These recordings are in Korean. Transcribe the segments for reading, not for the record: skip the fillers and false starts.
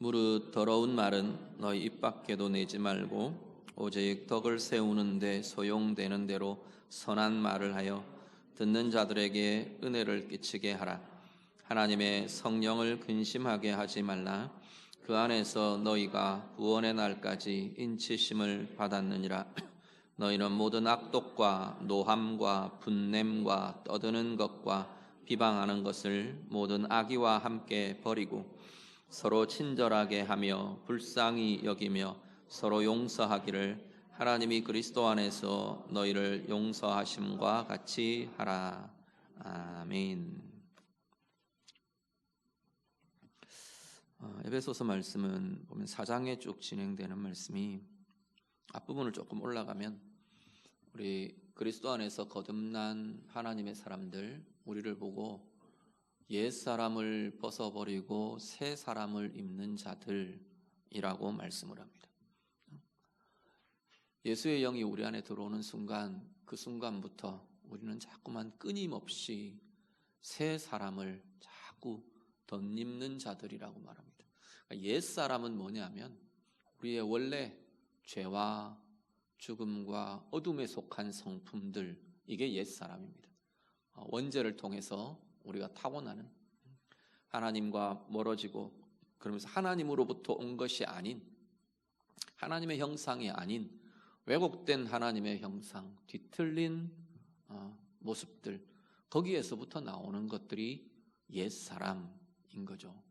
무릇 더러운 말은 너희 입 밖에도 내지 말고 오직 덕을 세우는 데 소용되는 대로 선한 말을 하여 듣는 자들에게 은혜를 끼치게 하라. 하나님의 성령을 근심하게 하지 말라. 그 안에서 너희가 구원의 날까지 인치심을 받았느니라. 너희는 모든 악독과 노함과 분냄과 떠드는 것과 비방하는 것을 모든 악의와 함께 버리고 서로 친절하게 하며 불쌍히 여기며 서로 용서하기를 하나님이 그리스도 안에서 너희를 용서하심과 같이 하라. 아멘. 에베소서 말씀은 보면 4장에 쭉 진행되는 말씀이 앞부분을 조금 올라가면 우리 그리스도 안에서 거듭난 하나님의 사람들, 우리를 보고 옛사람을 벗어버리고 새 사람을 입는 자들이라고 말씀을 합니다. 예수의 영이 우리 안에 들어오는 순간, 그 순간부터 우리는 자꾸만 끊임없이 새 사람을 자꾸 덧입는 자들이라고 말합니다. 옛사람은 뭐냐면 우리의 원래 죄와 죽음과 어둠에 속한 성품들, 이게 옛사람입니다. 원죄를 통해서 우리가 타고나는, 하나님과 멀어지고 그러면서 하나님으로부터 온 것이 아닌, 하나님의 형상이 아닌 왜곡된 하나님의 형상, 뒤틀린 모습들, 거기에서부터 나오는 것들이 옛사람인 거죠.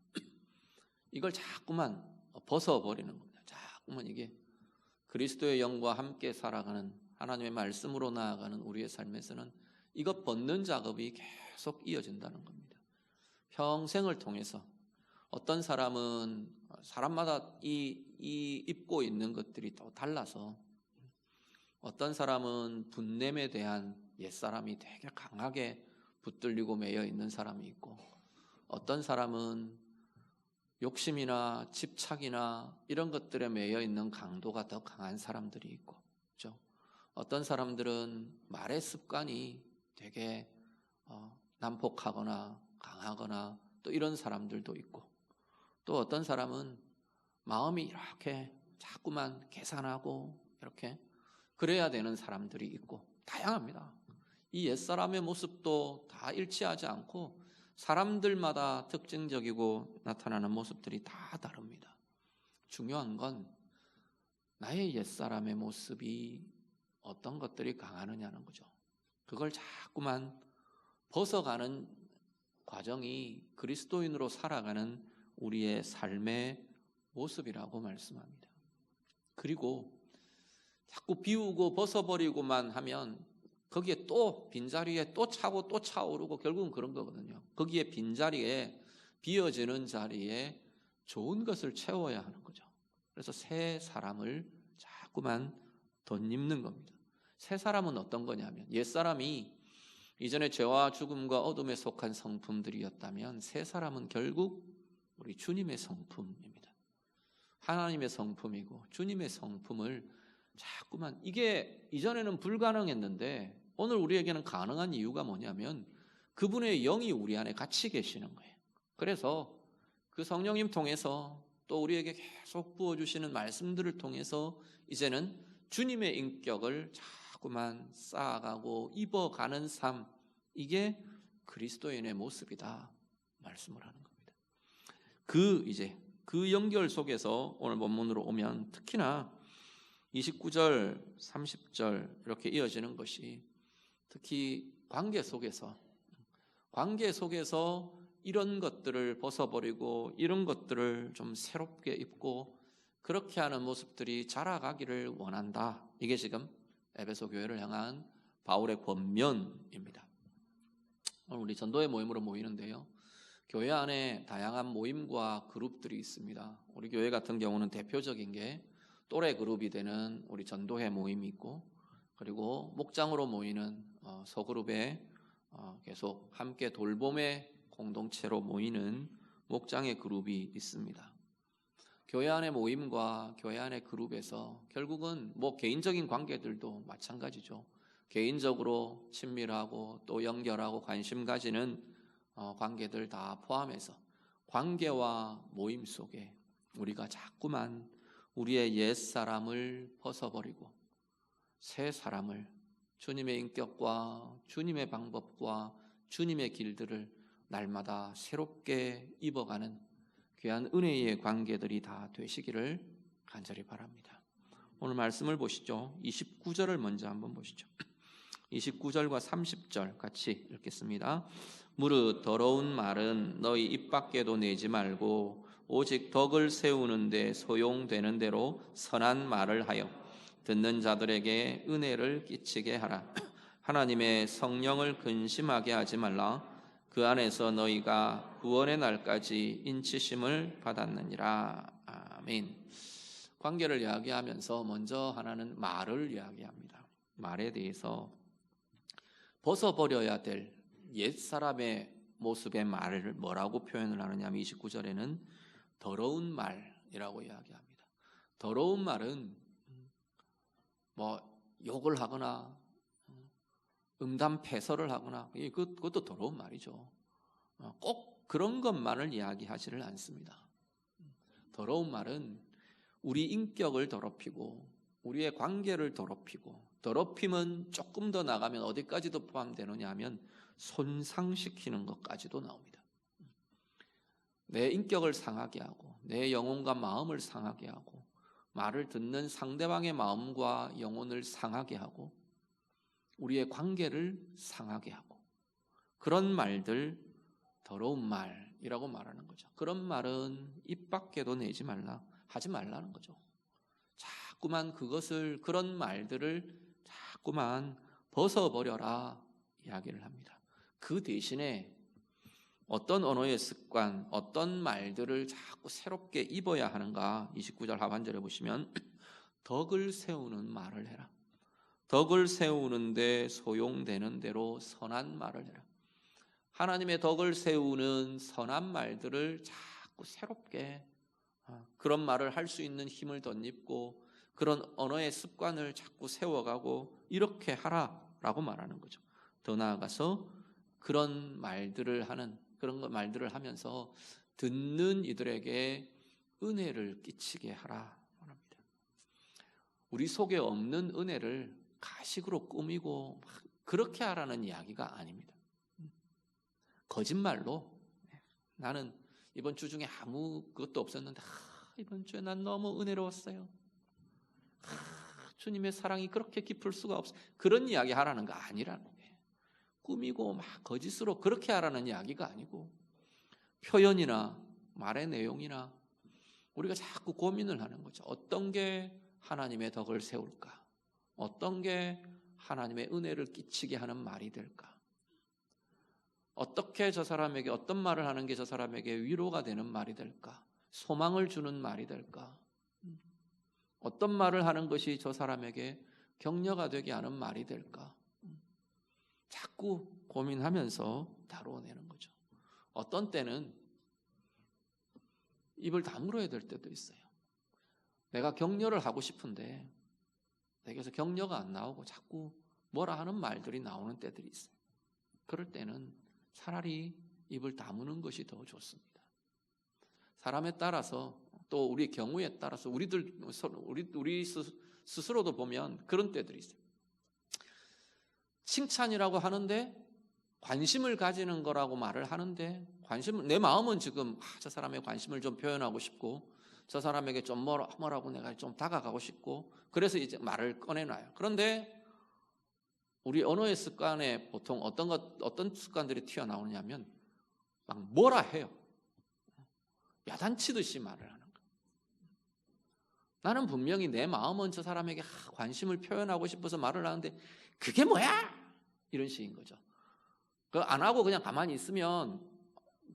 이걸 자꾸만 벗어버리는 겁니다. 자꾸만 이게 그리스도의 영과 함께 살아가는, 하나님의 말씀으로 나아가는 우리의 삶에서는 이것 벗는 작업이 계속 이어진다는 겁니다. 평생을 통해서 어떤 사람은 사람마다 이 입고 있는 것들이 또 달라서 어떤 사람은 분냄에 대한 옛사람이 되게 강하게 붙들리고 매여 있는 사람이 있고, 어떤 사람은 욕심이나 집착이나 이런 것들에 매여 있는 강도가 더 강한 사람들이 있고, 그렇죠? 어떤 사람들은 말의 습관이 되게 난폭하거나 강하거나 또 이런 사람들도 있고, 또 어떤 사람은 마음이 이렇게 자꾸만 계산하고 이렇게 그래야 되는 사람들이 있고, 다양합니다. 이 옛사람의 모습도 다 일치하지 않고 사람들마다 특징적이고 나타나는 모습들이 다 다릅니다. 중요한 건 나의 옛사람의 모습이 어떤 것들이 강하느냐는 거죠. 그걸 자꾸만 벗어가는 과정이 그리스도인으로 살아가는 우리의 삶의 모습이라고 말씀합니다. 그리고 자꾸 비우고 벗어버리고만 하면 거기에 또 빈자리에 또 차고 또 차오르고 결국은 그런 거거든요. 거기에 빈자리에, 비어지는 자리에 좋은 것을 채워야 하는 거죠. 그래서 새 사람을 자꾸만 덧입는 겁니다. 새 사람은 어떤 거냐면, 옛사람이 이전에 죄와 죽음과 어둠에 속한 성품들이었다면 새 사람은 결국 우리 주님의 성품입니다. 하나님의 성품이고 주님의 성품을 자꾸만, 이게 이전에는 불가능했는데 오늘 우리에게는 가능한 이유가 뭐냐면 그분의 영이 우리 안에 같이 계시는 거예요. 그래서 그 성령님 통해서 또 우리에게 계속 부어주시는 말씀들을 통해서 이제는 주님의 인격을 자꾸만 쌓아가고 입어가는 삶, 이게 그리스도인의 모습이다 말씀을 하는 겁니다. 그 연결 속에서 오늘 본문으로 오면 특히나 29절, 30절 이렇게 이어지는 것이 특히 관계 속에서 이런 것들을 벗어버리고 이런 것들을 좀 새롭게 입고 그렇게 하는 모습들이 자라가기를 원한다. 이게 지금 에베소 교회를 향한 바울의 권면입니다. 오늘 우리 전도회 모임으로 모이는데요, 교회 안에 다양한 모임과 그룹들이 있습니다. 우리 교회 같은 경우는 대표적인 게 또래 그룹이 되는 우리 전도회 모임이 있고, 그리고 목장으로 모이는 소그룹에 계속 함께 돌봄의 공동체로 모이는 목장의 그룹이 있습니다. 교회 안의 모임과 교회 안의 그룹에서 결국은 개인적인 관계들도 마찬가지죠. 개인적으로 친밀하고 또 연결하고 관심 가지는 관계들 다 포함해서 관계와 모임 속에 우리가 자꾸만 우리의 옛사람을 벗어버리고 새 사람을, 주님의 인격과 주님의 방법과 주님의 길들을 날마다 새롭게 입어가는 귀한 은혜의 관계들이 다 되시기를 간절히 바랍니다. 오늘 말씀을 보시죠. 29절을 먼저 한번 보시죠. 29절과 30절 같이 읽겠습니다. 무릇 더러운 말은 너희 입 밖에도 내지 말고 오직 덕을 세우는 데 소용되는 대로 선한 말을 하여 듣는 자들에게 은혜를 끼치게 하라. 하나님의 성령을 근심하게 하지 말라. 그 안에서 너희가 구원의 날까지 인치심을 받았느니라. 아멘. 관계를 이야기하면서 먼저 하나는 말을 이야기합니다. 말에 대해서 벗어버려야 될 옛사람의 모습의 말을 뭐라고 표현을 하느냐 하면 29절에는 더러운 말이라고 이야기합니다. 더러운 말은 욕을 하거나 음담패설을 하거나 그것도 더러운 말이죠. 꼭 그런 것만을 이야기하지를 않습니다. 더러운 말은 우리 인격을 더럽히고 우리의 관계를 더럽히고, 더럽힘은 조금 더 나가면 어디까지도 포함되느냐 하면 손상시키는 것까지도 나옵니다. 내 인격을 상하게 하고 내 영혼과 마음을 상하게 하고 말을 듣는 상대방의 마음과 영혼을 상하게 하고 우리의 관계를 상하게 하고, 그런 말들 더러운 말이라고 말하는 거죠. 그런 말은 입 밖에도 내지 말라, 하지 말라는 거죠. 자꾸만 그런 말들을 자꾸만 벗어버려라 이야기를 합니다. 그 대신에 어떤 언어의 습관, 어떤 말들을 자꾸 새롭게 입어야 하는가? 29절 하반절에 보시면 덕을 세우는 말을 해라. 덕을 세우는데 소용되는 대로 선한 말을 해라. 하나님의 덕을 세우는 선한 말들을 자꾸 새롭게 그런 말을 할 수 있는 힘을 덧입고 그런 언어의 습관을 자꾸 세워가고 이렇게 하라라고 말하는 거죠. 더 나아가서 그런 말들을 하면서 듣는 이들에게 은혜를 끼치게 하라 합니다. 우리 속에 없는 은혜를 가식으로 꾸미고 막 그렇게 하라는 이야기가 아닙니다. 거짓말로 나는 이번 주 중에 아무것도 없었는데 이번 주에 난 너무 은혜로웠어요. 주님의 사랑이 그렇게 깊을 수가 없어. 그런 이야기 하라는 거 아니라는 거예요. 꾸미고 막 거짓으로 그렇게 하라는 이야기가 아니고, 표현이나 말의 내용이나 우리가 자꾸 고민을 하는 거죠. 어떤 게 하나님의 덕을 세울까? 어떤 게 하나님의 은혜를 끼치게 하는 말이 될까? 어떻게 저 사람에게 어떤 말을 하는 게 저 사람에게 위로가 되는 말이 될까? 소망을 주는 말이 될까? 어떤 말을 하는 것이 저 사람에게 격려가 되게 하는 말이 될까? 자꾸 고민하면서 다루어내는 거죠. 어떤 때는 입을 다물어야 될 때도 있어요. 내가 격려를 하고 싶은데 내게서 격려가 안 나오고 자꾸 뭐라 하는 말들이 나오는 때들이 있어요. 그럴 때는 차라리 입을 다무는 것이 더 좋습니다. 사람에 따라서 또 우리 경우에 따라서 우리 스스로도 보면 그런 때들이 있어요. 칭찬이라고 하는데 관심을 가지는 거라고 말을 하는데 내 마음은 지금 저 사람의 관심을 좀 표현하고 싶고 저 사람에게 좀 뭐라고 내가 좀 다가가고 싶고 그래서 이제 말을 꺼내놔요. 그런데 우리 언어의 습관에 보통 어떤 습관들이 튀어나오느냐면 막 뭐라 해요. 야단치듯이 말을 하는 거예요. 나는 분명히 내 마음은 저 사람에게 관심을 표현하고 싶어서 말을 하는데 그게 뭐야? 이런 식인 거죠. 안 하고 그냥 가만히 있으면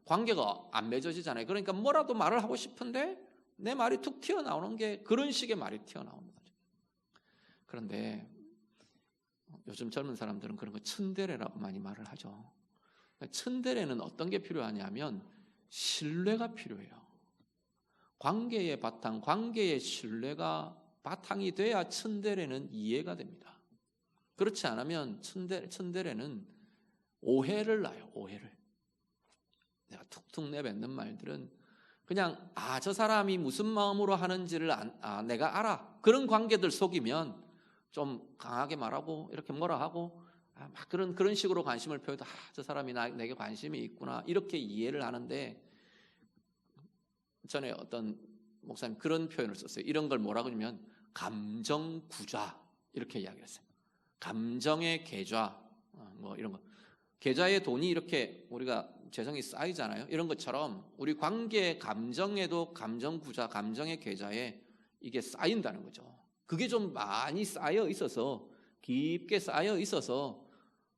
관계가 안 맺어지잖아요. 그러니까 뭐라도 말을 하고 싶은데 내 말이 툭 튀어나오는 게 그런 식의 말이 튀어나오는 거죠. 그런데 요즘 젊은 사람들은 그런 거 츤데레라고 많이 말을 하죠. 츤데레는 어떤 게 필요하냐면 신뢰가 필요해요. 관계의 바탕, 관계의 신뢰가 바탕이 돼야 츤데레는 이해가 됩니다. 그렇지 않으면 츤데레는 오해를 낳아요. 오해를. 내가 툭툭 내뱉는 말들은 그냥 저 사람이 무슨 마음으로 하는지를 내가 알아. 그런 관계들 속이면 좀 강하게 말하고 이렇게 뭐라 하고 막 그런 식으로 관심을 표해도 저 사람이 내게 관심이 있구나 이렇게 이해를 하는데, 전에 어떤 목사님 그런 표현을 썼어요. 이런 걸 뭐라고 하냐면 감정 구좌 이렇게 이야기했어요. 감정의 계좌, 뭐 이런 거. 계좌에 돈이 이렇게 우리가 재성이 쌓이잖아요. 이런 것처럼 우리 관계 감정에도 감정 구좌, 감정의 계좌에 이게 쌓인다는 거죠. 그게 좀 많이 쌓여 있어서, 깊게 쌓여 있어서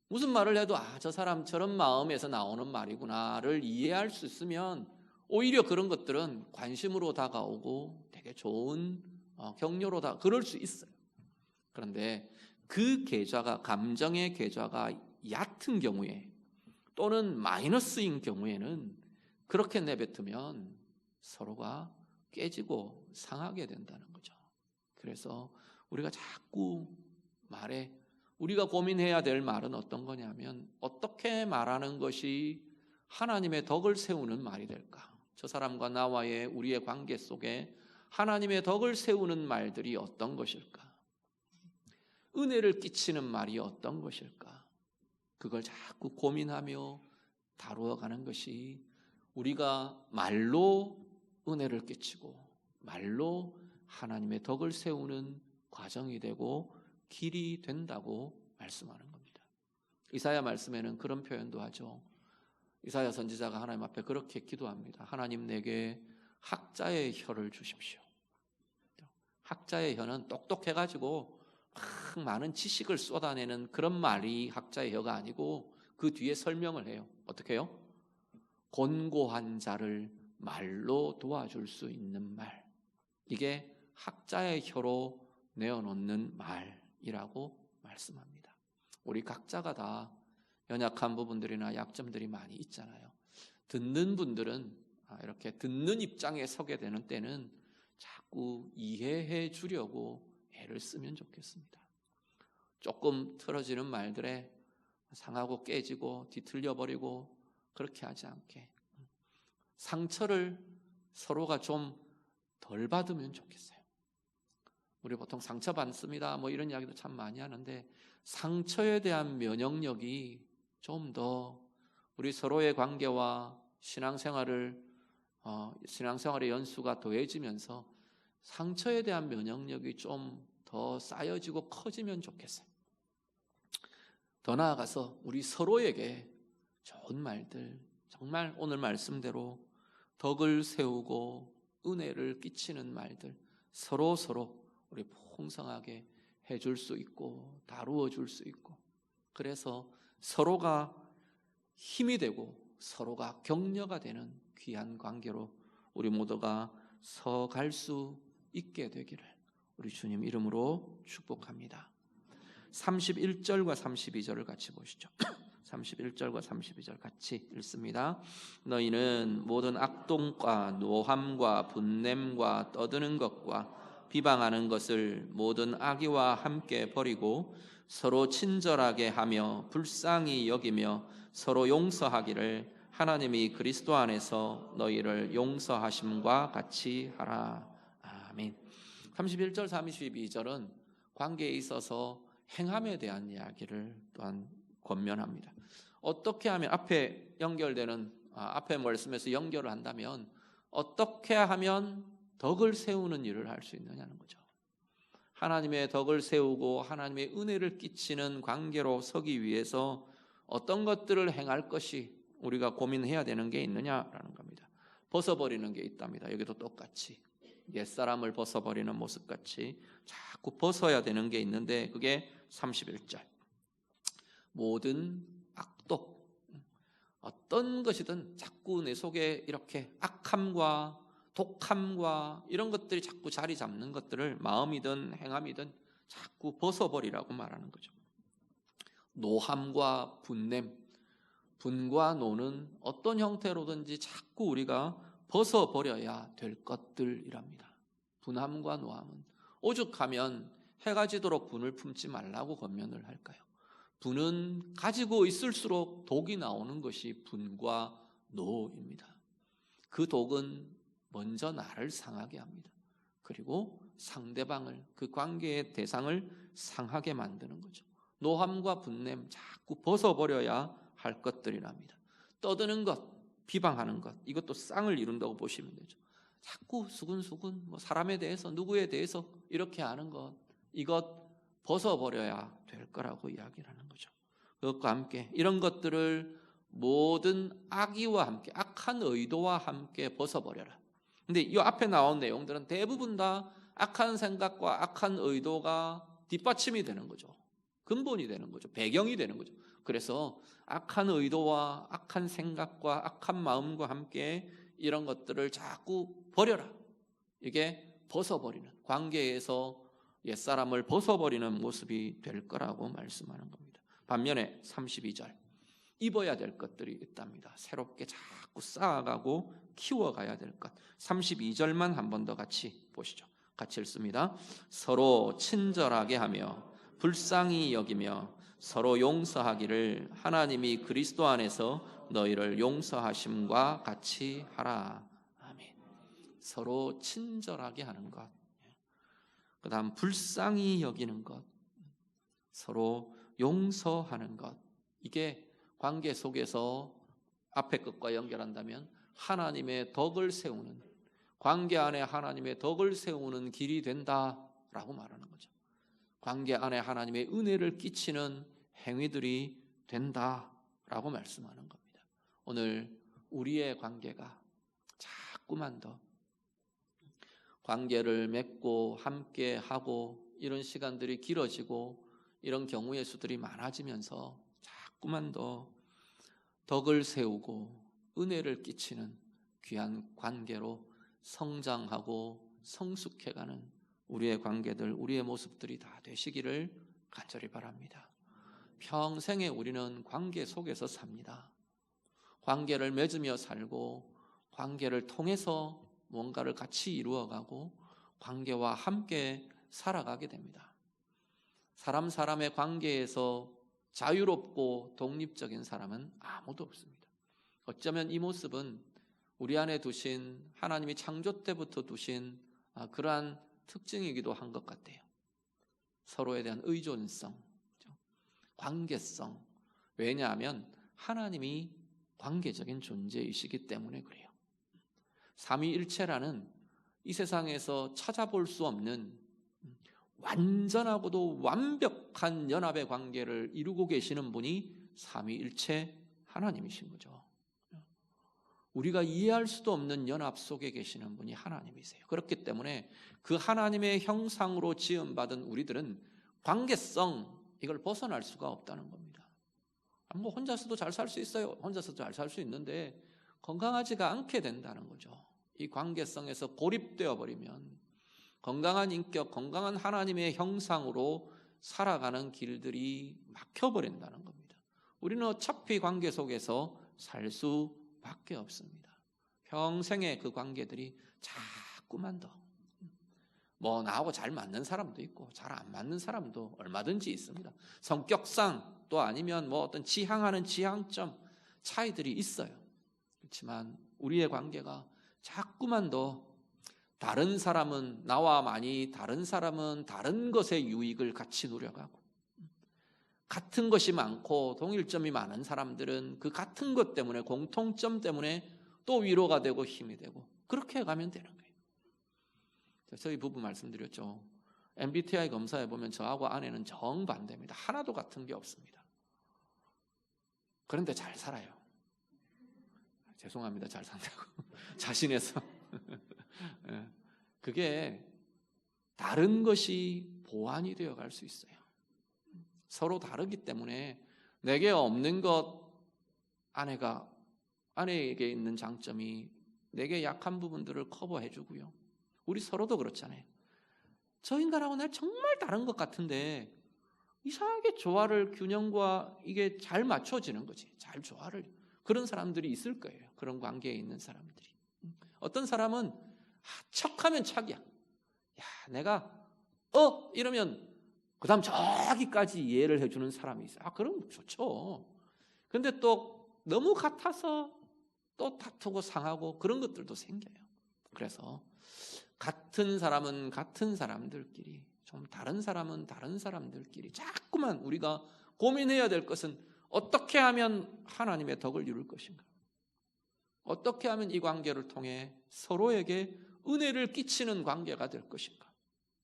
무슨 말을 해도 저 사람처럼 마음에서 나오는 말이구나를 이해할 수 있으면 오히려 그런 것들은 관심으로 다가오고 되게 좋은 격려로 그럴 수 있어요. 그런데 그 계좌가, 감정의 계좌가 얕은 경우에 또는 마이너스인 경우에는 그렇게 내뱉으면 서로가 깨지고 상하게 된다는 거죠. 그래서 우리가 자꾸 우리가 고민해야 될 말은 어떤 거냐면, 어떻게 말하는 것이 하나님의 덕을 세우는 말이 될까? 저 사람과 나와의 우리의 관계 속에 하나님의 덕을 세우는 말들이 어떤 것일까? 은혜를 끼치는 말이 어떤 것일까? 그걸 자꾸 고민하며 다루어가는 것이 우리가 말로 은혜를 끼치고 말로 하나님의 덕을 세우는 과정이 되고 길이 된다고 말씀하는 겁니다. 이사야 말씀에는 그런 표현도 하죠. 이사야 선지자가 하나님 앞에 그렇게 기도합니다. 하나님, 내게 학자의 혀를 주십시오. 학자의 혀는 똑똑해가지고 막 많은 지식을 쏟아내는 그런 말이 학자의 혀가 아니고, 그 뒤에 설명을 해요. 어떻게 해요? 곤고한 자를 말로 도와줄 수 있는 말, 이게 학자의 혀로 내어놓는 말이라고 말씀합니다. 우리 각자가 다 연약한 부분들이나 약점들이 많이 있잖아요. 듣는 분들은 이렇게 듣는 입장에 서게 되는 때는 자꾸 이해해 주려고 애를 쓰면 좋겠습니다. 조금 틀어지는 말들에 상하고 깨지고 뒤틀려 버리고 그렇게 하지 않게, 상처를 서로가 좀 덜 받으면 좋겠어요. 우리 보통 상처 받습니다 뭐 이런 이야기도 참 많이 하는데, 상처에 대한 면역력이 좀 더 우리 서로의 관계와 신앙생활의 연수가 더해지면서 상처에 대한 면역력이 좀 더 쌓여지고 커지면 좋겠어요. 더 나아가서 우리 서로에게 좋은 말들, 정말 오늘 말씀대로 덕을 세우고 은혜를 끼치는 말들 서로 우리 풍성하게 해줄 수 있고 다루어 줄 수 있고, 그래서 서로가 힘이 되고 서로가 격려가 되는 귀한 관계로 우리 모두가 서갈 수 있게 되기를 우리 주님 이름으로 축복합니다. 31절과 32절을 같이 보시죠. 31절과 32절 같이 읽습니다. 너희는 모든 악동과 노함과 분냄과 떠드는 것과 비방하는 것을 모든 악의와 함께 버리고 서로 친절하게 하며 불쌍히 여기며 서로 용서하기를 하나님이 그리스도 안에서 너희를 용서하심과 같이 하라. 아멘. 31절 32절은 관계에 있어서 행함에 대한 이야기를 또한 권면합니다. 어떻게 하면, 앞에 연결되는 앞에 말씀에서 연결을 한다면 어떻게 하면 덕을 세우는 일을 할 수 있느냐는 거죠. 하나님의 덕을 세우고 하나님의 은혜를 끼치는 관계로 서기 위해서 어떤 것들을 행할 것이 우리가 고민해야 되는 게 있느냐라는 겁니다. 벗어버리는 게 있답니다. 여기도 똑같이 옛사람을 벗어버리는 모습같이 자꾸 벗어야 되는 게 있는데, 그게 31절. 모든 악독, 어떤 것이든 자꾸 내 속에 이렇게 악함과 독함과 이런 것들이 자꾸 자리 잡는 것들을 마음이든 행함이든 자꾸 벗어버리라고 말하는 거죠. 노함과 분냄, 분과 노는 어떤 형태로든지 자꾸 우리가 벗어버려야 될 것들이랍니다. 분함과 노함은 오죽하면 해가 지도록 분을 품지 말라고 권면을 할까요? 분은 가지고 있을수록 독이 나오는 것이 분과 노입니다. 그 독은 먼저 나를 상하게 합니다. 그리고 상대방을, 그 관계의 대상을 상하게 만드는 거죠. 노함과 분냄 자꾸 벗어버려야 할 것들이랍니다. 떠드는 것, 비방하는 것, 이것도 쌍을 이룬다고 보시면 되죠. 자꾸 수근수근 사람에 대해서, 누구에 대해서 이렇게 하는 것, 이것 벗어버려야 될 거라고 이야기를 하는 거죠. 그것과 함께 이런 것들을 모든 악의와 함께, 악한 의도와 함께 벗어버려라. 근데 이 앞에 나온 내용들은 대부분 다 악한 생각과 악한 의도가 뒷받침이 되는 거죠. 근본이 되는 거죠. 배경이 되는 거죠. 그래서 악한 의도와 악한 생각과 악한 마음과 함께 이런 것들을 자꾸 버려라. 이게 벗어버리는, 관계에서 옛사람을 벗어버리는 모습이 될 거라고 말씀하는 겁니다. 반면에 32절, 입어야 될 것들이 있답니다. 새롭게 자꾸 쌓아가고 키워가야 될 것. 32절만 한 번 더 같이 보시죠. 같이 읽습니다. 서로 친절하게 하며 불쌍히 여기며 서로 용서하기를 하나님이 그리스도 안에서 너희를 용서하심과 같이 하라. 아멘. 서로 친절하게 하는 것, 그 다음 불쌍히 여기는 것, 서로 용서하는 것, 이게 관계 속에서 앞에 것과 연결한다면 하나님의 덕을 세우는, 관계 안에 하나님의 덕을 세우는 길이 된다라고 말하는 거죠. 관계 안에 하나님의 은혜를 끼치는 행위들이 된다라고 말씀하는 겁니다. 오늘 우리의 관계가 자꾸만 더 관계를 맺고 함께 하고 이런 시간들이 길어지고 이런 경우의 수들이 많아지면서 자꾸만 더 덕을 세우고 은혜를 끼치는 귀한 관계로 성장하고 성숙해가는 우리의 관계들, 우리의 모습들이 다 되시기를 간절히 바랍니다. 평생에 우리는 관계 속에서 삽니다. 관계를 맺으며 살고 관계를 통해서 뭔가를 같이 이루어가고 관계와 함께 살아가게 됩니다. 사람의 관계에서 자유롭고 독립적인 사람은 아무도 없습니다. 어쩌면 이 모습은 우리 안에 두신, 하나님이 창조 때부터 두신 그러한 특징이기도 한 것 같아요. 서로에 대한 의존성, 관계성. 왜냐하면 하나님이 관계적인 존재이시기 때문에 그래요. 삼위일체라는 이 세상에서 찾아볼 수 없는 완전하고도 완벽한 연합의 관계를 이루고 계시는 분이 삼위일체 하나님이신 거죠. 우리가 이해할 수도 없는 연합 속에 계시는 분이 하나님이세요. 그렇기 때문에 그 하나님의 형상으로 지음받은 우리들은 관계성, 이걸 벗어날 수가 없다는 겁니다. 뭐 혼자서도 잘 살 수 있어요. 혼자서도 잘 살 수 있는데 건강하지가 않게 된다는 거죠. 이 관계성에서 고립되어 버리면 건강한 인격, 건강한 하나님의 형상으로 살아가는 길들이 막혀버린다는 겁니다. 우리는 어차피 관계 속에서 살 수밖에 없습니다. 평생의 그 관계들이 자꾸만 더 나하고 잘 맞는 사람도 있고 잘 안 맞는 사람도 얼마든지 있습니다. 성격상 또 아니면 어떤 지향하는 지향점 차이들이 있어요. 그렇지만 우리의 관계가 자꾸만 더 다른 사람은 나와 많이 다른 사람은 다른 것의 유익을 같이 누려가고 같은 것이 많고 동일점이 많은 사람들은 그 같은 것 때문에 공통점 때문에 또 위로가 되고 힘이 되고 그렇게 가면 되는 거예요. 저희 부부 말씀드렸죠. MBTI 검사해 보면 저하고 아내는 정반대입니다. 하나도 같은 게 없습니다. 그런데 잘 살아요. 죄송합니다. 잘 산다고 자신해서 그게 다른 것이 보완이 되어갈 수 있어요. 서로 다르기 때문에 내게 없는 것 아내에게 있는 장점이 내게 약한 부분들을 커버해 주고요. 우리 서로도 그렇잖아요. 저 인간하고 날 정말 다른 것 같은데 이상하게 조화를, 균형과 이게 잘 맞춰지는 거지. 잘 조화를. 그런 사람들이 있을 거예요. 그런 관계에 있는 사람들이. 어떤 사람은 척하면 척이야. 야, 내가 이러면 그 다음 저기까지 이해를 해주는 사람이 있어요. 그럼 좋죠. 근데 또 너무 같아서 또 다투고 상하고 그런 것들도 생겨요. 그래서 같은 사람은 같은 사람들끼리, 좀 다른 사람은 다른 사람들끼리 자꾸만 우리가 고민해야 될 것은 어떻게 하면 하나님의 덕을 이룰 것인가? 어떻게 하면 이 관계를 통해 서로에게 은혜를 끼치는 관계가 될 것인가?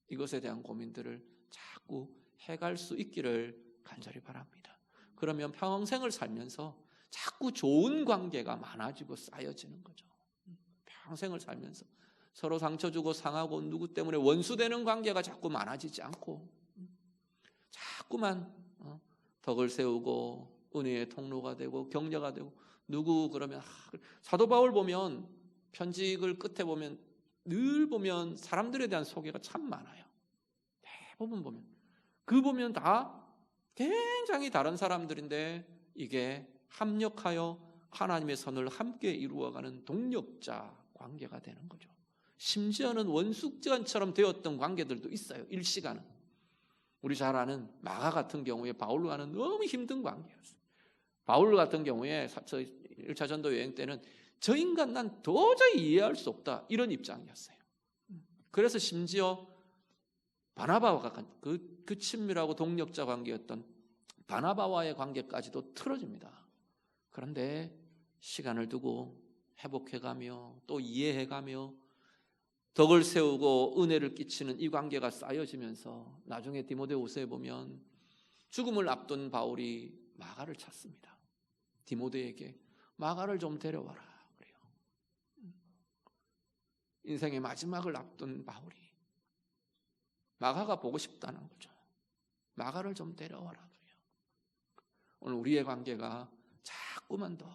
이것에 대한 고민들을 자꾸 해갈 수 있기를 간절히 바랍니다. 그러면 평생을 살면서 자꾸 좋은 관계가 많아지고 쌓여지는 거죠. 평생을 살면서 서로 상처 주고 상하고 누구 때문에 원수되는 관계가 자꾸 많아지지 않고 자꾸만 덕을 세우고 은혜의 통로가 되고 격려가 되고, 누구 그러면 사도 바울 보면 편지글 끝에 보면 늘 보면 사람들에 대한 소개가 참 많아요. 대부분 보면 다 굉장히 다른 사람들인데 이게 합력하여 하나님의 선을 함께 이루어가는 동력자 관계가 되는 거죠. 심지어는 원수관처럼 되었던 관계들도 있어요. 일시간은. 우리 잘 아는 마가 같은 경우에 바울과는 너무 힘든 관계였어요. 바울 같은 경우에 1차 전도 여행 때는 저 인간 난 도저히 이해할 수 없다, 이런 입장이었어요. 그래서 심지어 바나바와 그 친밀하고 동력자 관계였던 바나바와의 관계까지도 틀어집니다. 그런데 시간을 두고 회복해가며 또 이해해가며 덕을 세우고 은혜를 끼치는 이 관계가 쌓여지면서 나중에 디모데후서에 보면 죽음을 앞둔 바울이 마가를 찾습니다. 디모데에게 마가를 좀 데려와라 그래요. 인생의 마지막을 앞둔 바울이 마가가 보고 싶다는 거죠. 마가를 좀 데려와라 그래요. 오늘 우리의 관계가 자꾸만 더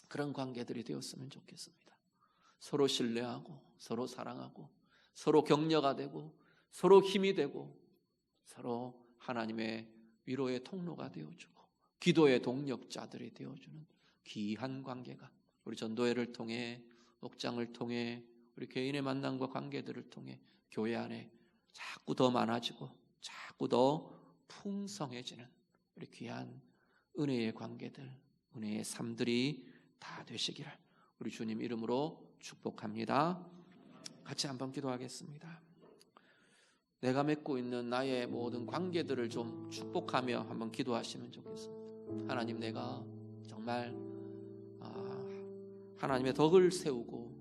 그런 관계들이 되었으면 좋겠습니다. 서로 신뢰하고 서로 사랑하고 서로 격려가 되고 서로 힘이 되고 서로 하나님의 위로의 통로가 되어주고 기도의 동력자들이 되어주는 귀한 관계가 우리 전도회를 통해, 목장을 통해, 우리 개인의 만남과 관계들을 통해 교회 안에 자꾸 더 많아지고 자꾸 더 풍성해지는 우리 귀한 은혜의 관계들, 은혜의 삶들이 다 되시기를 우리 주님 이름으로 축복합니다. 같이 한번 기도하겠습니다. 내가 맺고 있는 나의 모든 관계들을 좀 축복하며 한번 기도하시면 좋겠습니다. 하나님, 내가 정말 하나님의 덕을 세우고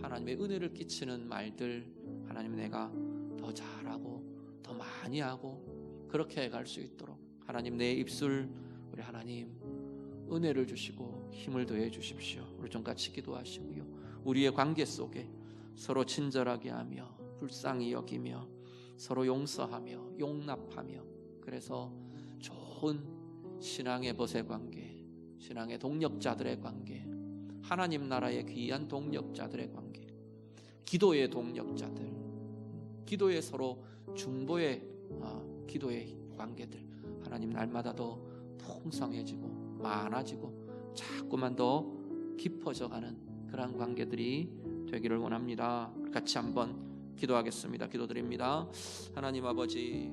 하나님의 은혜를 끼치는 말들, 하나님 내가 더 잘하고 더 많이 하고 그렇게 해갈 수 있도록 하나님 내 입술, 우리 하나님 은혜를 주시고 힘을 더해 주십시오. 우리 좀 같이 기도하시고요. 우리의 관계 속에 서로 친절하게 하며 불쌍히 여기며 서로 용서하며 용납하며, 그래서 좋은 신앙의 벗의 관계, 신앙의 동력자들의 관계, 하나님 나라의 귀한 동력자들의 관계, 기도의 동력자들, 기도의 서로 중보의 기도의 관계들, 하나님 날마다 더 풍성해지고 많아지고 자꾸만 더 깊어져가는 그런 관계들이 되기를 원합니다. 같이 한번 기도하겠습니다. 기도드립니다. 하나님 아버지,